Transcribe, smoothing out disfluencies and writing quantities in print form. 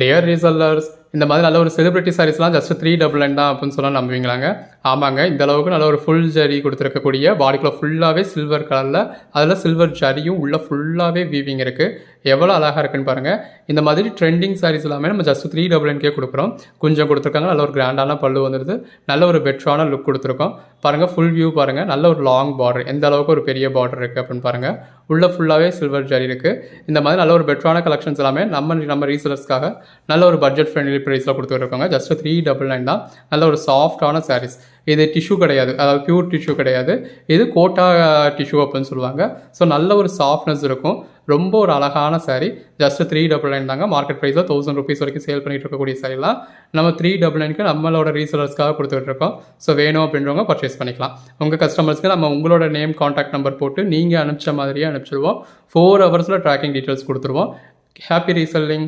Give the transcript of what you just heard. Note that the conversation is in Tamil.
டியர் ரீசெல்லர்ஸ், இந்த மாதிரி நல்ல ஒரு செலிபிரிட்டி சாரீஸ்லாம் ஜஸ்ட் 399 தான் அப்படின்னு சொன்னால் நம்புவீங்களாங்க? ஆமாங்க. இந்த அளவுக்கு நல்ல ஒரு ஃபுல் ஜரி கொடுத்துருக்கக்கூடிய பாடிக்குள்ள ஃபுல்லாகவே சில்வர் கலரில், அதில் சில்வர் ஜரியும் உள்ள ஃபுல்லாகவே வீவிங் இருக்குது. எவ்வளோ அழகாக இருக்குன்னு பாருங்கள். இந்த மாதிரி ட்ரெண்டிங் சாரீஸ் எல்லாமே நம்ம ஜஸ்ட் 399 கொடுக்குறோம். கொஞ்சம் கொடுத்துருக்காங்க. நல்ல ஒரு கிராண்டான பல்லு வந்துடுது. நல்ல ஒரு பெட்டரான லுக் கொடுத்துருக்கோம். பாருங்கள், ஃபுல் வியூ பாருங்கள். நல்ல ஒரு லாங் பார்டர், எந்த அளவுக்கு ஒரு பெரிய பார்டர் இருக்குது அப்படின்னு பாருங்கள். உள்ள ஃபுல்லாகவே சில்வர் ஜரி இருக்குது. இந்த மாதிரி நல்ல ஒரு பெட்டரான கலெக்ஷன்ஸ் எல்லாமே நம்ம ரீசெலர்ஸ்க்காக நல்ல ஒரு பட்ஜெட் ஃப்ரெண்ட்லி ப்ரைஸில் கொடுத்துருக்காங்க. ஜஸ்ட் 399 தான். நல்ல ஒரு சாஃப்டான சாரீஸ். இது டிஷ்யூ கிடையாது, அதாவது பியூர் டிஷ்யூ கிடையாது. இது கோட்டா டிஷ்யூ அப்படின்னு சொல்லுவாங்க. ஸோ நல்ல ஒரு சாஃப்ட்னஸ் இருக்கும். ரொம்ப ஒரு அழகான சாரீ. ஜஸ்ட் 399 தாங்க. மார்க்கெட் ப்ரைஸில் 1000 ருபீஸ் வரைக்கும் சேல் பண்ணிட்டு இருக்கக்கூடிய சாரீலாம் நம்ம 399க்கு நம்மளோட ரீசெலர்ஸ்க்காக கொடுத்துட்டு இருக்கோம். ஸோ வேணும் அப்படின்றவங்க பர்ச்சேஸ் பண்ணிக்கலாம். உங்கள் கஸ்டமர்ஸ்க்கு நம்ம உங்களோட நேம், கான்டாக்ட் நம்பர் போட்டு நீங்கள் அனுப்பிச்ச மாதிரியே அனுப்பிச்சிடுவோம். 4 ஹவர்ஸில் ட்ராக்கிங் டீட்டெயில்ஸ் கொடுத்துருவோம். Happy reselling.